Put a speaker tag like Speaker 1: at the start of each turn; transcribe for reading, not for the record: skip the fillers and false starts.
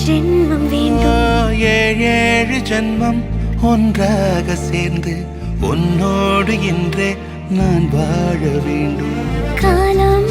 Speaker 1: ஜென்மம் வேண்டும்.
Speaker 2: ஏழு ஜென்மம் ஒன்றாக சேர்ந்து உன்னோடு இன்றே நான் வாழ வேண்டும்.
Speaker 1: காலம்